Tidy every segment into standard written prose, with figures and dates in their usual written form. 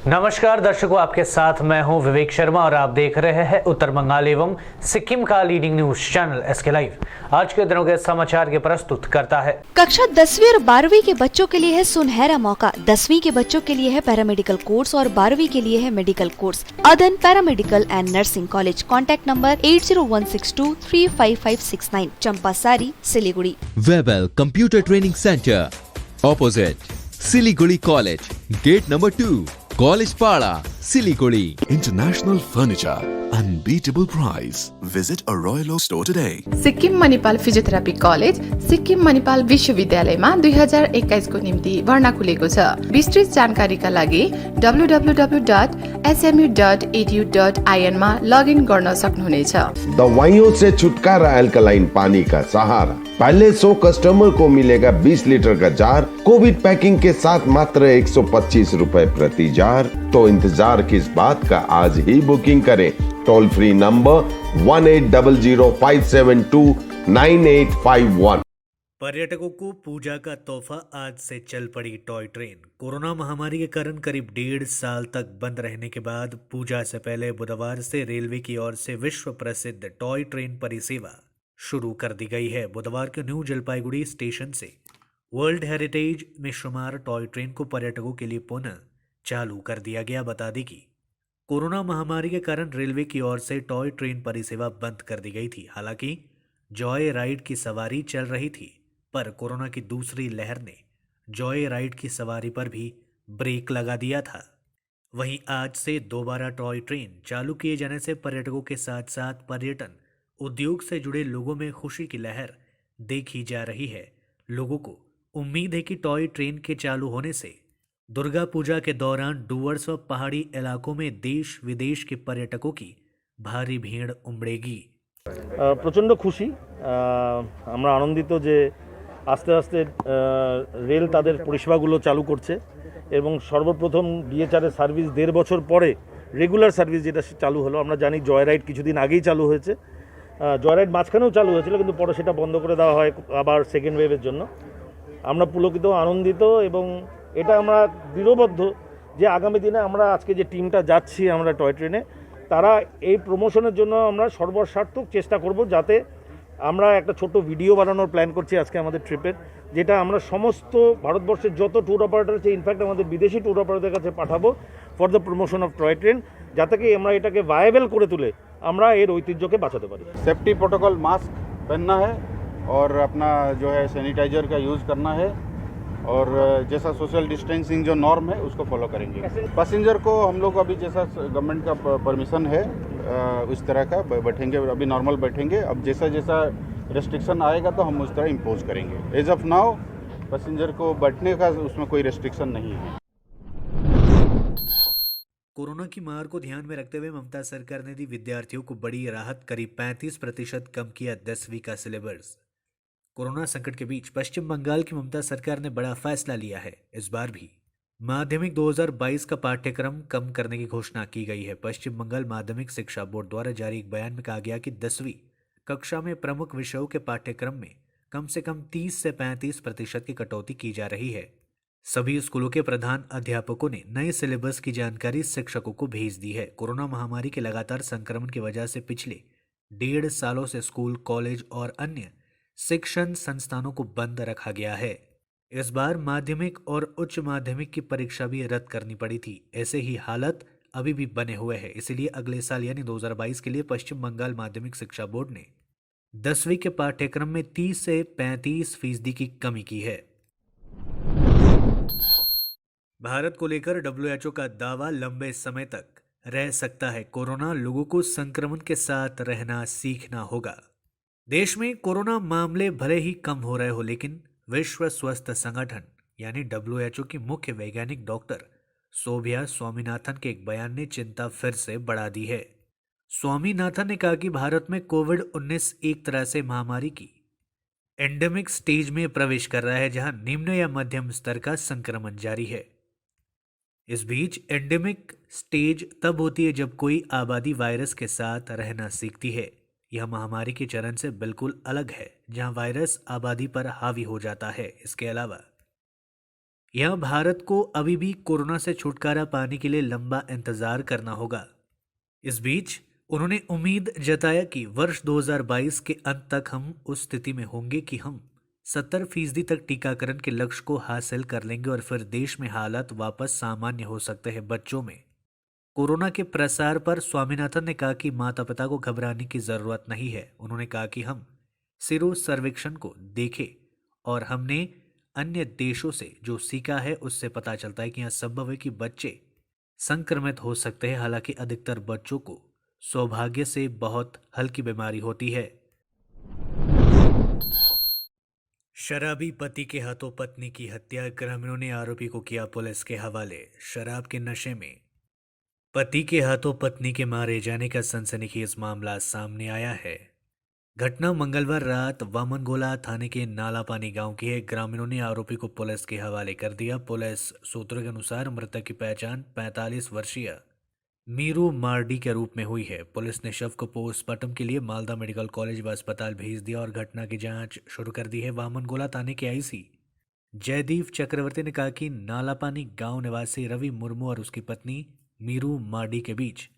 नमस्कार दर्शकों, आपके साथ मैं हूं विवेक शर्मा और आप देख रहे हैं उत्तर बंगाल एवं सिक्किम का leading news channel SK live. आज के दिनों के समाचार के प्रस्तुत करता है। कक्षा 10वीं और 12वीं के बच्चों के लिए है सुनहरा मौका। 10वीं के बच्चों के लिए है पैरामेडिकल कोर्स और 12वीं के लिए है medical course. Adan paramedical and nursing college. Contact number 8016235569, Champasari, Siliguri. Webel computer training centre opposite Siliguri college, gate number 2, college para, Siliguri. International Furniture, unbeatable price. Visit a Royal Oak store today. Sikkim Manipal physiotherapy college Sikkim Manipal विश्वविद्यालयमा 2021 को निम्ति भर्ना खुलेको छ। विस्तृत जानकारीका लागि www.smu.edu.in मा लगइन गर्न सक्नुहुनेछ। दवाइयों से छुटकारा अल्कलाइन पानी का सहारा। पहले 100 कस्टमर को मिलेगा 20 लीटर का जार। कोविड पैकिंग के साथ मात्र 125 रुपए प्रति जार। तो इंतजार किस बात का, आज ही बुकिंग करें। Toll free number 180057298851। पर्यटकों को पूजा का तोहफा, आज से चल पड़ी टॉय ट्रेन। कोरोना महामारी के कारण करीब 1.5 साल तक बंद रहने के बाद पूजा से पहले बुधवार से रेलवे की ओर से विश्व प्रसिद्ध टॉय ट्रेन परिसेवा शुरू कर दी गई है। बुधवार को न्यू जलपाईगुड़ी स्टेशन से वर्ल्ड हेरिटेज में शुमार टॉय ट्रेन को पर्यटकों के लिए पुनः चालू कर दिया गया। बता दें कि कोरोना महामारी के कारण रेलवे की ओर से टॉय ट्रेन परिसेवा बंद कर दी गई थी। हालांकि जॉय राइड की सवारी चल रही थी, पर कोरोना की दूसरी लहर ने जॉय राइड की सवारी पर भी ब्रेक लगा दिया था। वहीं आज से दोबारा टॉय ट्रेन चालू किए जाने से पर्यटकों के साथ साथ पर्यटन उद्योग से जुड़े लोगों में खुशी की लहर देखी जा रही है। लोगों को उम्मीद है कि टॉय ट्रेन के चालू होने से दुर्गा पूजा के दौरान डूवर्स व पहाड़ी इलाकों में देश विदेश के पर्यटकों की भारी भीड़ उमड़ेगी। प्रचंड खुशी, আমরা আনন্দিত যে আস্তে আস্তে রেল তাদের পরিষেবাগুলো চালু করছে এবং সর্বপ্রথম DHR সার্ভিস 1.5 বছর পরে রেগুলার সার্ভিস যেটা চালু হলো। আমরা জানি জয় রাইড কিছুদিন আগেই চালু হয়েছে, জয় রাইড মাঝখানেও চালু হয়েছিল, কিন্তু পরে সেটা বন্ধ করে দেওয়া হয় আবার সেকেন্ড ওয়েভের জন্য। আমরা পুলকিত, আনন্দিত এবং এটা আমরা দৃঢ়বদ্ধ যে আগামী দিনে আমরা আজকে যে টিমটা যাচ্ছি আমরা টয় ট্রেনে, তারা এই প্রমোশনের জন্য আমরা সর্বস্বার্থক চেষ্টা করব, যাতে আমরা একটা ছোট ভিডিও বানানোর প্ল্যান করছি আজকে আমাদের ট্রিপের, যেটা আমরা সমস্ত ভারতবর্ষের যত ট্যুর অপারেটর আছে, ইনফ্যাক্ট আমাদের বিদেশি ট্যুর অপারেটরদের কাছে পাঠাবো for the promotion of toy train, যাতে কি আমরা এটাকে ভায়াবল করে তুলে আমরা এর ঐতিহ্যকে বাঁচাতে পারি। सेफ्टी प्रोटोकॉल, मास्क पहनना है और अपना जो है सैनिटाइजर का यूज़ करना है और जैसा सोशल डिस्टेंसिंग जो नॉर्म है उसको फॉलो करेंगे। पैसेंजर को हम लोग अभी जैसा गवर्नमेंट का परमिशन है उस तरह का बैठेंगे, अभी नॉर्मल बैठेंगे। अब जैसा जैसा रेस्ट्रिक्शन आएगा तो हम उस तरह इम्पोज करेंगे। एज ऑफ नाउ पैसेंजर को बैठने का उसमें कोई रेस्ट्रिक्शन नहीं है। कोरोना की मार को ध्यान में रखते हुए ममता सरकार ने दी विद्यार्थियों को बड़ी राहत। करीब 35% कम किया 10वीं का सिलेबस। कोरोना संकट के बीच पश्चिम बंगाल की ममता सरकार ने बड़ा फैसला लिया है। इस बार भी माध्यमिक 2022 का पाठ्यक्रम कम करने की घोषणा की गई है। पश्चिम बंगाल माध्यमिक शिक्षा बोर्ड द्वारा जारी एक बयान में कहा गया कि 10वीं कक्षा में प्रमुख विषयों के पाठ्यक्रम में कम से कम 30 से 35% की कटौती की जा रही है। सभी स्कूलों के प्रधान अध्यापकों ने नए सिलेबस की जानकारी शिक्षकों को भेज दी है। कोरोना महामारी के लगातार संक्रमण की वजह से पिछले 1.5 सालों से स्कूल, कॉलेज और अन्य शिक्षण संस्थानों को बंद रखा गया है। इस बार माध्यमिक और उच्च माध्यमिक की परीक्षा भी रद्द करनी पड़ी थी। ऐसे ही हालत अभी भी बने हुए हैं। इसलिए अगले साल यानी 2022 के लिए पश्चिम बंगाल माध्यमिक शिक्षा बोर्ड ने 10वीं के पाठ्यक्रम में 30 से 35% की कमी की है। भारत को लेकर WHO का दावा, लंबे समय तक रह सकता है कोरोना, लोगों को संक्रमण के साथ रहना सीखना होगा। देश में कोरोना मामले भले ही कम हो रहे हो, लेकिन विश्व स्वास्थ्य संगठन यानी WHO की मुख्य वैज्ञानिक डॉक्टर सोभिया स्वामीनाथन के एक बयान ने चिंता फिर से बढ़ा दी है। स्वामीनाथन ने कहा कि भारत में कोविड-19 एक तरह से महामारी की एंडेमिक स्टेज में प्रवेश कर रहा है, जहां निम्न या मध्यम स्तर का संक्रमण जारी है। इस बीच एंडेमिक स्टेज तब होती है जब कोई आबादी वायरस के साथ रहना सीखती है। यह महामारी के चरण से बिल्कुल अलग है, जहां वायरस आबादी पर हावी हो जाता है। इसके अलावा यहाँ भारत को अभी भी कोरोना से छुटकारा पाने के लिए लंबा इंतजार करना होगा। इस बीच उन्होंने उम्मीद जताया कि वर्ष 2022 के अंत तक हम उस स्थिति में होंगे कि हम 70% तक टीकाकरण के लक्ष्य को हासिल कर लेंगे और फिर देश में हालात वापस सामान्य हो सकते हैं। बच्चों में कोरोना के प्रसार पर स्वामीनाथन ने कहा कि माता पिता को घबराने की जरूरत नहीं है। उन्होंने कहा कि हम सीरो सर्वेक्षण को देखें और हमने अन्य देशों से जो सीखा है उससे पता चलता है कि यह संभव है कि बच्चे संक्रमित हो सकते हैं। हालांकि अधिकतर बच्चों को सौभाग्य से बहुत हल्की बीमारी होती है। शराबी पति के हाथों पत्नी की हत्या, ग्रामीणों ने आरोपी को किया पुलिस के हवाले। शराब के नशे में पति के हाथों पत्नी के मारे जाने का सनसनीखेज मामला सामने आया है। घटना मंगलवार रात वामनगोला थाने के नालापानी गांव की है। ग्रामीणों ने आरोपी को पुलिस के हवाले कर दिया। पुलिस सूत्रों के अनुसार मृतक की पहचान 45 वर्षीय मीरू मार्डी के रूप में हुई है। पुलिस ने शव को पोस्टमार्टम के लिए मालदा मेडिकल कॉलेज व अस्पताल भेज दिया और घटना की जांच शुरू कर दी है। वामनगोला थाने के आईसी जयदीप चक्रवर्ती ने कहा कि नालापानी गांव निवासी रवि मुर्मू और उसकी पत्नी मीरू मार्डी के बीच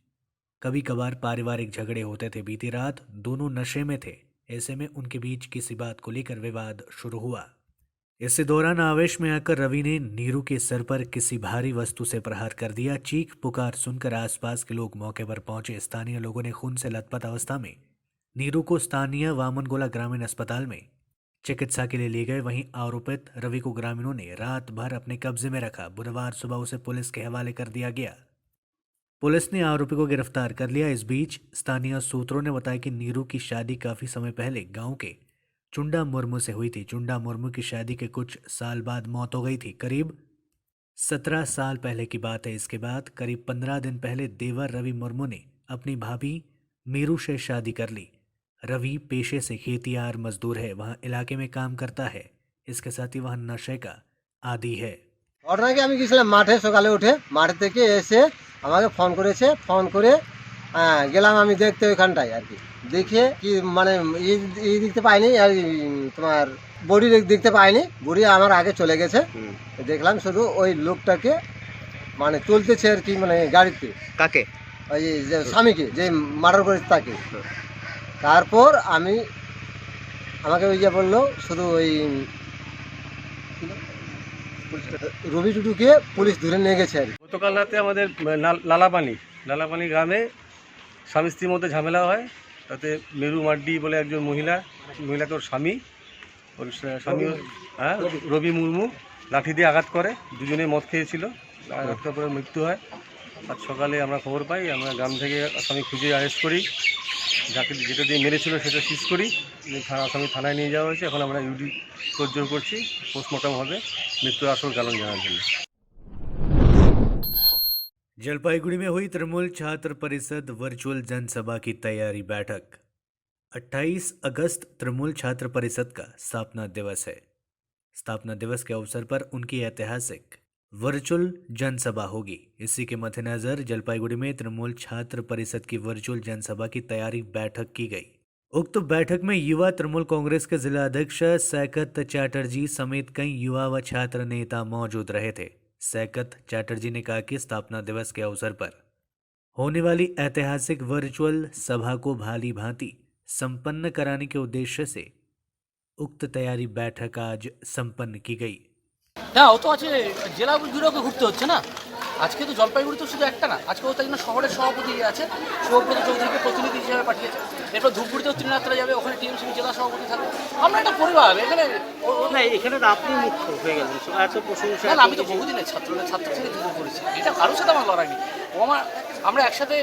कभी कभार पारिवारिक झगड़े होते थे। बीती रात दोनों नशे में थे। ऐसे में उनके बीच किसी बात को लेकर विवाद शुरू हुआ। इसी दौरान आवेश में आकर रवि ने नीरू के सर पर किसी भारी वस्तु से प्रहार कर दिया। चीख पुकार सुनकर आसपास के लोग मौके पर पहुंचे। स्थानीय लोगों ने खून से लथपथ अवस्था में नीरू को स्थानीय वामनगोला ग्रामीण अस्पताल में चिकित्सा के लिए ले गए। वहीं आरोपित रवि को ग्रामीणों ने रात भर अपने कब्जे में रखा। बुधवार सुबह उसे पुलिस के हवाले कर दिया गया। पुलिस ने आरोपी को गिरफ्तार कर लिया। इस बीच स्थानीय सूत्रों ने बताया कि नीरू की शादी काफी समय पहले गांव के चुंडा मुर्मू से हुई थी। चुंडा मुर्मू की शादी के कुछ साल बाद मौत हो गई थी। करीब 17 साल पहले की बात है। इसके बाद करीब 15 दिन पहले देवर रवि मुर्मू ने अपनी भाभी मीरू से शादी कर ली। रवि पेशे से खेतियार मजदूर है। वहाँ इलाके में काम करता है। इसके साथ ही वह नशे का आदी है। ঘটনাকে আমি গেছিলাম মাঠে, সকালে উঠে মাঠ থেকে এসে আমাকে ফোন করেছে। ফোন করে গেলাম আমি দেখতে ওইখানটায় আর কি। দেখে কি মানে এই দেখতে পাইনি, আর তোমার বডি দেখতে পাইনি। বডি আমার আগে চলে গেছে। দেখলাম শুধু ওই লোকটাকে মানে তুলতেছে আর কি, মানে গাড়িতে। কাকে? ওই যে স্বামীকে, যে মার্ডার করেছে তাকে। তারপর আমাকে ওই যে বললো শুধু ওই রবি টুটুকে পুলিশ ধরে নিয়ে গেছে আর কি। গতকাল রাতে আমাদের লালাপানি গ্রামে স্বামী স্ত্রীর মধ্যে ঝামেলা হয়। তাতে মেরু মার্ডি বলে একজন মহিলাকে ওর স্বামী রবি মুর্মু লাঠি দিয়ে আঘাত করে। দুজনে মদ খেয়েছিল। আঘাত করার পরে মৃত্যু হয়। আজ সকালে আমরা খবর পাই। আমরা গ্রাম থেকে আসামি খুঁজে অ্যারেস্ট করি। যেটা দিয়ে মেরেছিল সেটা সিজ করি। আসামি থানায় নিয়ে যাওয়া হয়েছে। এখন আমরা ইউডি তোড়জোড় করছি। পোস্টমর্টম হবে মৃত্যুর আসল কারণ জানার জন্য। जलपाईगुड़ी में हुई तृणमूल छात्र परिषद वर्चुअल जनसभा की तैयारी बैठक। 28 अगस्त तृणमूल छात्र परिषद का स्थापना दिवस है। स्थापना दिवस के अवसर पर उनकी ऐतिहासिक वर्चुअल जनसभा होगी। इसी के मद्देनजर जलपाईगुड़ी में तृणमूल छात्र परिषद की वर्चुअल जनसभा की तैयारी बैठक की गई। उक्त बैठक में युवा तृणमूल कांग्रेस के जिला अध्यक्ष सैकत चैटर्जी समेत कई युवा व छात्र नेता मौजूद रहे थे। सैकत चैटर्जी ने कहा कि स्थापना दिवस के अवसर पर होने वाली ऐतिहासिक वर्चुअल सभा को भाली भांति संपन्न कराने के उद्देश्य से उक्त तैयारी बैठक आज संपन्न की गई। হ্যাঁ, ও তো আছে জেলাগুলোকে ঘুরতে হচ্ছে না। আজকে তো জলপাইগুড়ি তো শুধু একটা না, আজকে ও তাই জন্য শহরের সভাপতি আছে শুভব্রত চৌধুরীকে প্রতিনিধি হিসেবে পাঠিয়েছে। এরপর ধূপগুড়িতেও ত্রিনাথরা যাবে, ওখানে টিএমসি জেলা সভাপতি থাকবে। আমরা একটা পরিবার এখানে। এখানে তো আপনি মুখ্য হয়ে গেলেন, এত প্রশংসা। না, আমি তো বহুদিনের ছাত্র থেকে যুদ্ধ করেছি। এটা কারোর সাথে আমার লড়াই নেই। আমরা একসাথে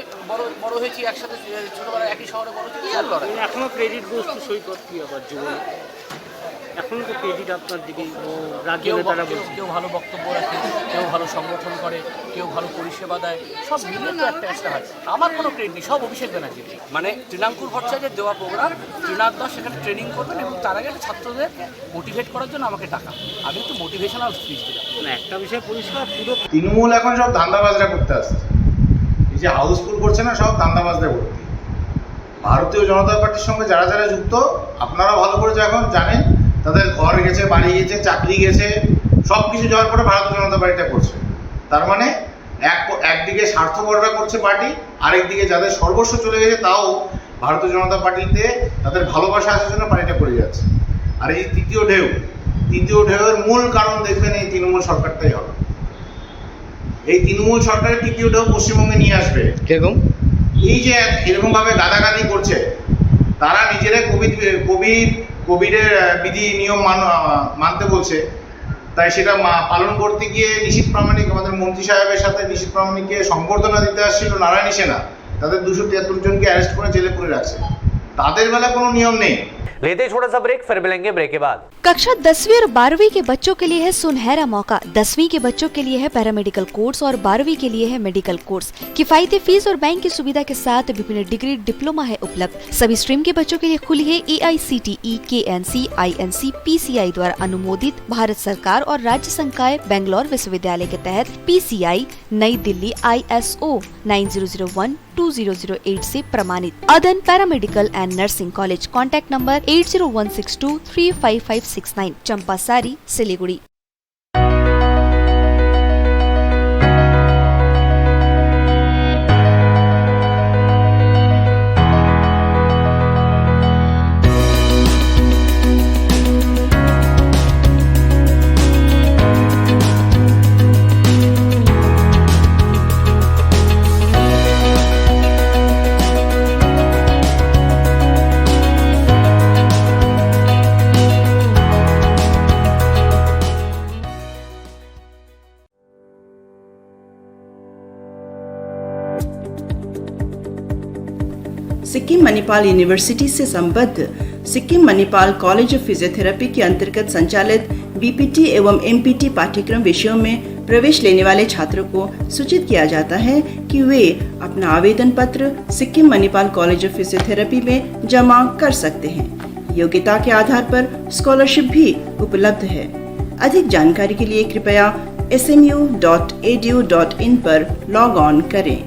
বড় হয়েছি, একসাথে ছোটবেলায় একই শহরে বড় হয়েছি। কি আর লড়াই? এখনো ক্রেডিট গোষ্ঠী সৈকত কি আবার জীবনে এখন তো ক্রেডিট আপনার দিকে কেউ ভালো বক্তব্য রাখে, কেউ ভালো সংগঠন করে, কেউ ভালো পরিষেবা দেয়। সব মিলিয়ে তো একটা হয়। আমার কোনো ক্রেডিট নেই, সব অভিষেক ব্যানার্জি। মানে তৃণাঙ্কুর ভট্টাচার্যের দেওয়া প্রোগ্রাম, তৃণাথ দাস সেখানে ট্রেনিং করবেন এবং তার আগে ছাত্রদের মোটিভেট করার জন্য আমাকে টাকা। আমি একটু মোটিভেশনাল স্পিচ দিলাম। একটা বিষয় পরিষ্কার, পুরো তৃণমূল এখন সব ধান্দাবাজরা করতে আসছে। এই যে হাউসফুল করছে না, সব ধান্দাবাজরা করতে। ভারতীয় জনতা পার্টির সঙ্গে যারা যারা যুক্ত, আপনারা ভালো করে এখন জানেন, তাদের ঘর গেছে, বাড়ি গেছে, চাকরি গেছে, সব কিছু যাওয়ার পরে ভারতীয় জনতা পার্টিটা করছে। তার মানে একদিকে স্বার্থপররা করছে পার্টি, আরেকদিকে যাদের সর্বস্ব চলে গেছে তাও ভারতীয় জনতা পার্টিতে তাদের ভালোবাসা আসার জন্য পার্টিটা করে যাচ্ছে। আর এই তৃতীয় ঢেউয়ের মূল কারণ দেখবেন এই তৃণমূল সরকারটাই হবে। এই তৃণমূল সরকারের তৃতীয় ঢেউ পশ্চিমবঙ্গে নিয়ে আসবে। কিরকম? এই যে এরকম ভাবে গাদাগাদি করছে, তারা নিজেরা কোভিডের বিধি নিয়ম মানতে বলছে, তাই সেটা পালন করতে গিয়ে নিশীথ প্রামাণিক আমাদের মন্ত্রী সাহেবের সাথে নিশীথ প্রামাণিককে সংবর্ধনা দিতে আসছিল নারায়ণী সেনা, তাদের 273 জনকে অ্যারেস্ট করে জেলে পুরে রাখছে। তাদের বেলা কোনো নিয়ম নেই। लेते छोटा सा ब्रेक, फिर मिलेंगे ब्रेक के बाद। कक्षा 10वीं और 12वीं के बच्चों के लिए है सुनहरा मौका। 10वीं के बच्चों के लिए है पैरामेडिकल कोर्स और 12वीं के लिए है मेडिकल कोर्स। किफायती फीस और बैंक की सुविधा के साथ विभिन्न डिग्री डिप्लोमा है उपलब्ध। सभी स्ट्रीम के बच्चों के लिए खुली है AICTE, KNC, INC, PCI द्वारा अनुमोदित भारत सरकार और राज्य संकाय बेंगलोर विश्वविद्यालय के तहत PCI नई दिल्ली ISO 9001-2008 से प्रमाणित। अदन paramedical and nursing college, contact number 8016235569, Champasari, Siliguri. Sikkim Manipal university से संबद्ध Sikkim Manipal college of physiotherapy के अंतर्गत संचालित बीपीटी एवं एमपीटी पाठ्यक्रम विषयों में प्रवेश लेने वाले छात्रों को सूचित किया जाता है कि वे अपना आवेदन पत्र Sikkim Manipal college of physiotherapy में जमा कर सकते हैं। योग्यता के आधार पर स्कॉलरशिप भी उपलब्ध है। अधिक जानकारी के लिए कृपया smu.edu.in पर लॉग ऑन करें।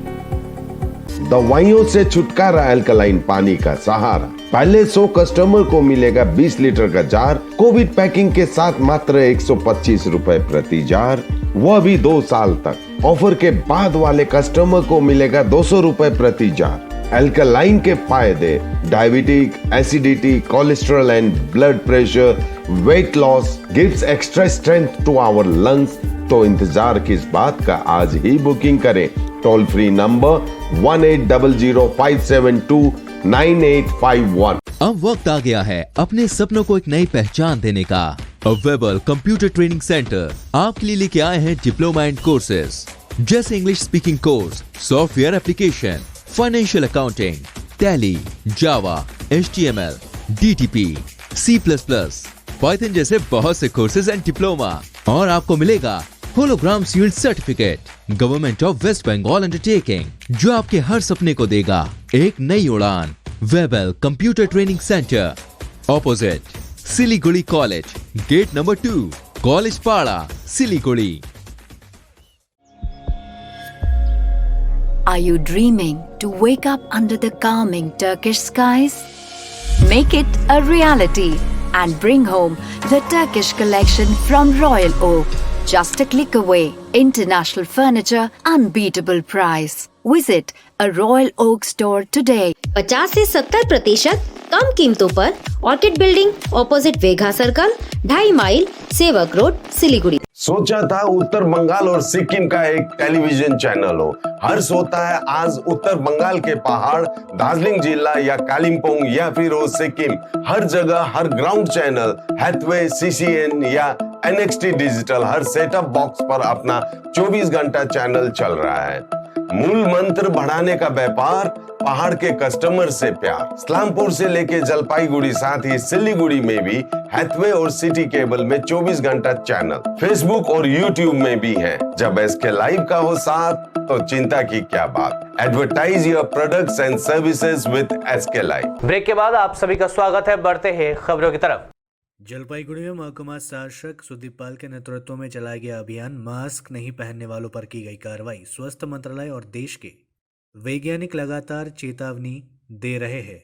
दवाइयों से छुटकारा अल्कलाइन पानी का सहारा। पहले 100 कस्टमर को मिलेगा 20 लीटर का जार, कोविड पैकिंग के साथ मात्र 125 रुपए प्रति जार, वह भी 2 साल तक। ऑफर के बाद वाले कस्टमर को मिलेगा 200 रुपए प्रति जार। अल्कलाइन के फायदे: diabetic, acidity, cholesterol and blood pressure, weight loss, gives extra strength to our lungs. तो इंतजार किस बात का, आज ही बुकिंग करें। Toll free number 180057298851। अब वक्त आ गया है अपने सपनों को एक नई पहचान देने का। अवेलेबल कंप्यूटर ट्रेनिंग सेंटर आपके लिए लेके आए हैं डिप्लोमा एंड कोर्सेज जैसे English speaking course, software application, financial accounting, Tally, Java, HTML, DTP, C++, Python जैसे बहुत से कोर्सेज एंड डिप्लोमा। और आपको मिलेगा hologram sealed certificate government of West Bengal undertaking, जो आपके हर सपने को देगा एक नई उड़ान। Webel computer training centre, opposite Siliguri college, gate number 2, college para, Siliguri. Are you dreaming to wake up under the calming Turkish skies? Make it a reality and bring home the Turkish collection from Royal Oak. Just a click away. International furniture, unbeatable price. Visit a Royal Oak store today. 50 से 70% कम कीमतों पर orchid building, opposite Vega circle, 2.5 mile, Sevoke road, Siliguri. सोचा था उत्तर बंगाल और सिक्किम का एक television channel हो। हर्ष होता है आज उत्तर बंगाल के पहाड़, दार्जिलिंग जिला या कालिम्पोंग या फिर हो सिक्किम, हर जगह हर ग्राउंड चैनल हैथवे, CCN या NXT डिजिटल हर सेटअप बॉक्स पर अपना 24 घंटा चैनल चल रहा है। मूल मंत्र बढ़ाने का व्यापार, पहाड़ के कस्टमर से प्यार। इस्लामपुर से लेके जलपाईगुड़ी, साथ ही सिलीगुड़ी में भी हैथवे और सिटी केबल में 24 घंटा चैनल, फेसबुक और यूट्यूब में भी है। जब SK लाइव का हो साथ तो चिंता की क्या बात। Advertise your products and services with SK live. Break के बाद आप सभी का स्वागत है। बढ़ते हैं खबरों की तरफ। जलपाईगुड़ी में महकुमा शासक सुदीप पाल के नेतृत्व में चलाया गया अभियान मास्क नहीं पहनने वालों पर की गई कार्रवाई। स्वास्थ्य मंत्रालय और देश के वैज्ञानिक लगातार चेतावनी दे रहे हैं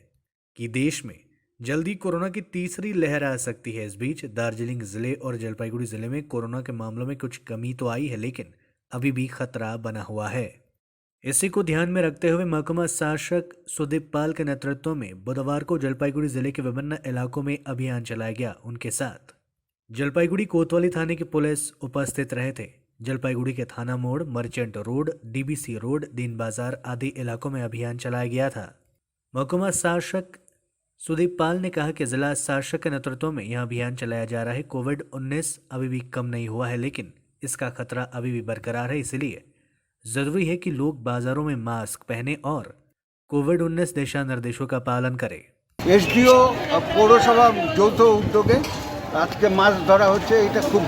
कि देश में जल्दी कोरोना की तीसरी लहर आ सकती है। इस बीच दार्जिलिंग जिले और जलपाईगुड़ी जिले में कोरोना के मामलों में कुछ कमी तो आई है, लेकिन अभी भी खतरा बना हुआ है। इसी को ध्यान में रखते हुए महकुमा शासक सुदीप पाल के नेतृत्व में बुधवार को जलपाईगुड़ी जिले के विभिन्न इलाकों में अभियान चलाया गया। उनके साथ जलपाईगुड़ी कोतवाली थाने की पुलिस उपस्थित रहे थे। जलपाईगुड़ी के थाना मोड़, मर्चेंट रोड, डीबीसी रोड, दीन बाजार आदि इलाकों में अभियान चलाया गया था। महकुमा शासक सुदीप पाल ने कहा कि जिला शासक के नेतृत्व में यह अभियान चलाया जा रहा है। कोविड-19 अभी भी कम नहीं हुआ है, लेकिन इसका खतरा अभी भी बरकरार है। इसलिए जरूरी है कि लोग बाजारों में मास्क पहने और कोविड-19 दिशा निर्देशों का पालन करें। एसडिओ পৌরসভা যৌথ উদ্যোগে আজকে মাছ ধরা হচ্ছে। এটা খুব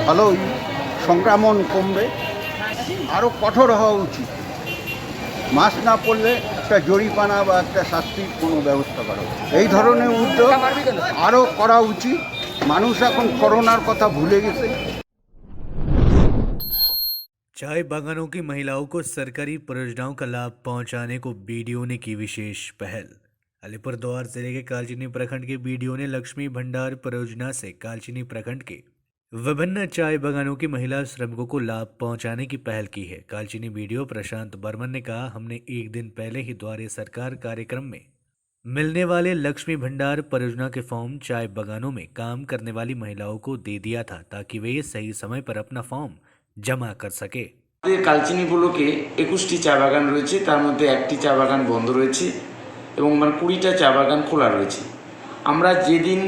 ভালো, সংক্রমণ কমবে। আরও কঠোর হওয়া উচিত। মাছ না পড়লে একটা জরিমানা বা একটা শাস্তির কোনো ব্যবস্থা করা উচিত। এই ধরনের উদ্যোগ আরও করা উচিত। মানুষ এখন করোনার কথা ভুলে গেছে। चाय बागानों की महिलाओं को सरकारी परियोजनाओं का लाभ पहुंचाने को बीडीओ ने की विशेष पहल। अलीपुरद्वार जिले के कालचिनी प्रखंड के बीडीओ ने लक्ष्मी भंडार परियोजना से कालचिनी प्रखंड के विभिन्न चाय बागानों की महिला श्रमिकों को लाभ पहुंचाने की पहल की है। कालचिनी बीडीओ प्रशांत बर्मन ने कहा, हमने एक दिन पहले ही द्वारे सरकार कार्यक्रम में मिलने वाले लक्ष्मी भंडार परियोजना के फॉर्म चाय बागानों में काम करने वाली महिलाओं को दे दिया था, ताकि वे सही समय पर अपना फॉर्म जमा कर सके। কালচিনি ব্লকে 21টি চা বাগান রয়েছে, তার মধ্যে একটি চা বাগান বন্ধ রয়েছে এবং 20টা চা বাগান খোলা রয়েছে। আমরা যেদিন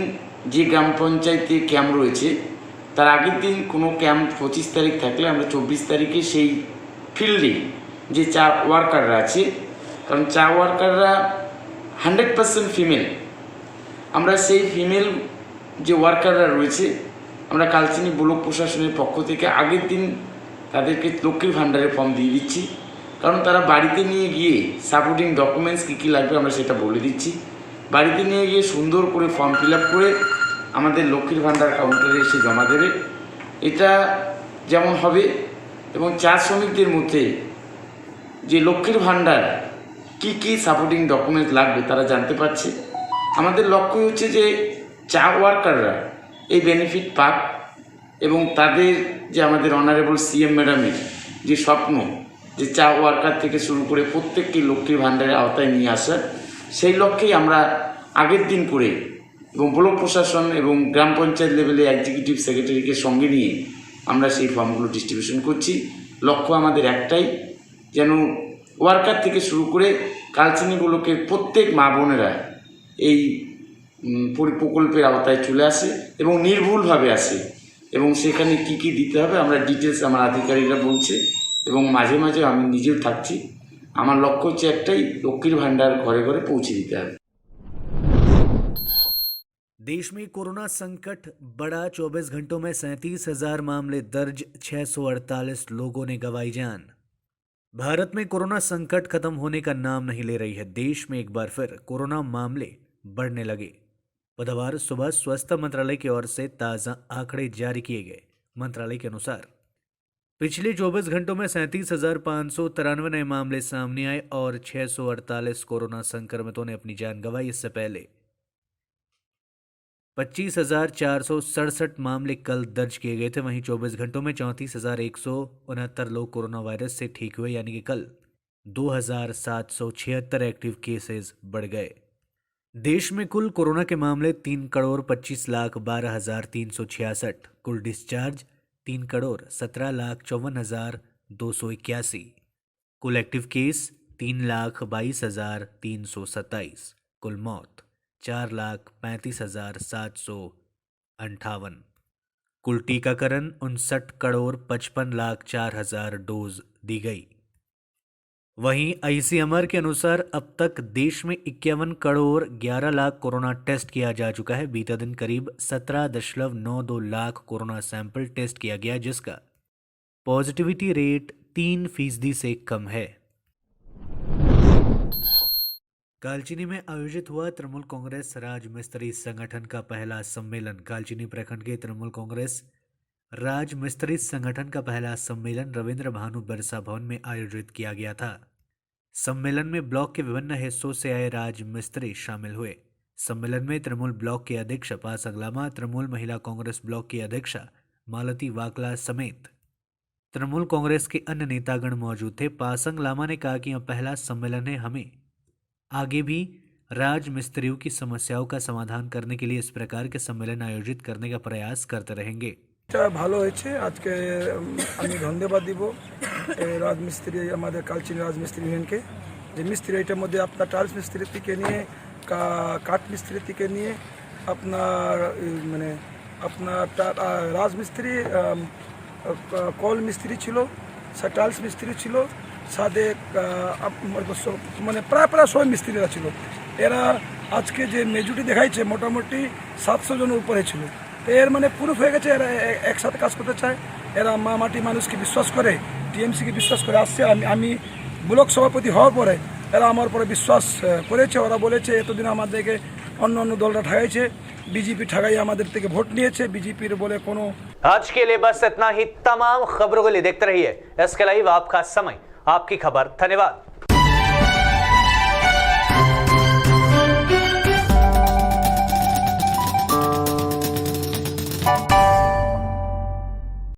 যে গ্রাম পঞ্চায়েতে ক্যাম্প রয়েছে তার আগের দিন কোনো ক্যাম্প 25 তারিখ থাকলে আমরা 24 তারিখে সেই ফিল্ডে যে চা ওয়ার্কাররা আছে, কারণ চা ওয়ার্কাররা 100% ফিমেল, আমরা সেই ফিমেল যে ওয়ার্কাররা রয়েছে আমরা কালচিনি ব্লক প্রশাসনের পক্ষ থেকে আগের দিন তাদেরকে লক্ষ্মীর ভাণ্ডারের ফর্ম দিয়ে দিচ্ছি। কারণ তারা বাড়িতে নিয়ে গিয়ে সাপোর্টিং ডকুমেন্টস কী কী লাগবে আমরা সেটা বলে দিচ্ছি। বাড়িতে নিয়ে গিয়ে সুন্দর করে ফর্ম ফিল আপ করে আমাদের লক্ষ্মীর ভাণ্ডার কাউন্টারে এসে জমা দেবে। এটা যেমন হবে এবং চা শ্রমিকদের মধ্যে যে লক্ষ্মীর ভাণ্ডার কী কী সাপোর্টিং ডকুমেন্টস লাগবে তারা জানতে পারছে। আমাদের লক্ষ্য হচ্ছে যে চা ওয়ার্কাররা এই বেনিফিট পাক এবং তাদের যে আমাদের অনারেবল সিএম ম্যাডামের যে স্বপ্ন যে চা ওয়ার্কার থেকে শুরু করে প্রত্যেককে লক্ষ্মীর ভাণ্ডারের আওতায় নিয়ে আসা, সেই লক্ষ্যেই আমরা আগের দিন করে এবং ব্লক প্রশাসন এবং গ্রাম পঞ্চায়েত লেভেলে এক্সিকিউটিভ সেক্রেটারিকে সঙ্গে নিয়ে আমরা সেই ফর্মগুলো ডিস্ট্রিবিউশন করছি। লক্ষ্য আমাদের একটাই, যেন ওয়ার্কার থেকে শুরু করে কালচিনি ব্লকের প্রত্যেক মা বোনেরা এই প্রকল্পের আওতায় চলে আসে এবং নির্ভুলভাবে আসে এবং সেখানে কি কি দিতে হবে আমরা ডিটেলস আমার আধিকারিকরা বলছে এবং মাঝে মাঝে আমি নিজেও থাকছি। আমার লক্ষ্য হচ্ছে একটাই, লক্ষ্মীর ভাণ্ডার ঘরে ঘরে পৌঁছে দিতে হবে। देश में कोरोना संकट बढ़ा, 24 घंटों में 37,000 मामले दर्ज, 648 लोगों ने गंवाई जान। भारत में कोरोना संकट खत्म होने का नाम नहीं ले रही है। देश में एक बार फिर कोरोना मामले बढ़ने लगे। बुधवार सुबह स्वास्थ्य मंत्रालय की ओर से ताज़ा आंकड़े जारी किए गए। मंत्रालय के अनुसार पिछले 24 घंटों में 37,593 नए मामले सामने आए और 648 कोरोना संक्रमितों ने अपनी जान गंवाई। इससे पहले 25,467 मामले कल दर्ज किए गए थे। वहीं 24 घंटों में 34,169 लोग कोरोना वायरस से ठीक हुए, यानी कि कल 2,776 एक्टिव केसेस बढ़ गए। देश में कुल कोरोना के मामले 3,25,12,366, कुल डिस्चार्ज 3,17,54,281, कुल एक्टिव केस 3,22,327, कुल मौत 4,35,758, कुल टीकाकरण 59,55,04,000 डोज दी गई। वहीं आईसीएमआर के अनुसार अब तक देश में 51,11 लाख कोरोना टेस्ट किया जा चुका है। बीते दिन करीब 17.92 लाख कोरोना सैंपल टेस्ट किया गया, जिसका पॉजिटिविटी रेट 3% से कम है। कालचिनी में आयोजित हुआ तृणमूल कांग्रेस राज मिस्त्री संगठन का पहला सम्मेलन। कालचिनी प्रखंड के तृणमूल कांग्रेस राज मिस्त्री संगठन का पहला सम्मेलन रविंद्र भानु बिरसा भवन में आयोजित किया गया था। सम्मेलन में ब्लॉक के विभिन्न हिस्सों से आए राज मिस्त्री शामिल हुए। सम्मेलन में तृणमूल ब्लॉक के अध्यक्ष पासंग लामा, तृणमूल महिला कांग्रेस ब्लॉक की अध्यक्षा मालती वाकला समेत तृणमूल कांग्रेस के अन्य नेतागण मौजूद थे। पासंग लामा ने कहा कि यह पहला सम्मेलन है, हमें आगे भी राज मिस्त्रियों की समस्याओं का समाधान करने के लिए इस प्रकार के सम्मेलन आयोजित करने का प्रयास करते रहेंगे। ভালো হয়েছে। আজকে আমি ধন্যবাদ দিব রাজমিস্ত্রি আমাদের কালচিনি রাজমিস্ত্রি ইউনিয়নকে, যে মিস্ত্রি এটার মধ্যে আপনার টাইলস মিস্ত্রি থেকে নিয়ে কাঠ মিস্ত্রি থেকে নিয়ে আপনার মানে আপনার রাজমিস্ত্রি কল মিস্ত্রি ছিল, টাইলস মিস্ত্রি ছিল, সাথে মানে প্রায় সব মিস্ত্রিরা ছিল। এরা আজকে যে মেজরিটি দেখাইছে মোটামুটি 700 জনের উপরে ছিল। এর মানে প্রুফ হয়ে গেছে এরা একসাথে কাজ করতে চায়। এরা মাটি মানুষকে বিশ্বাস করে, টিএমসিকে বিশ্বাস করে আসছে। আমি ব্লক সভাপতি হওয়ার পরে এরা আমার পরে বিশ্বাস করেছে। ওরা বলেছে এতদিন আমাদেরকে অন্য দলটা ঠগাইছে, बीजेपी ठगाई আমাদের থেকে ভোট নিয়েছে, बीजेपी বলে কোনো। आज के लिए बस इतना ही। तमाम खबरों के लिए देखते रहिए SK लाइव, आपका समय आपकी खबर। धन्यवाद।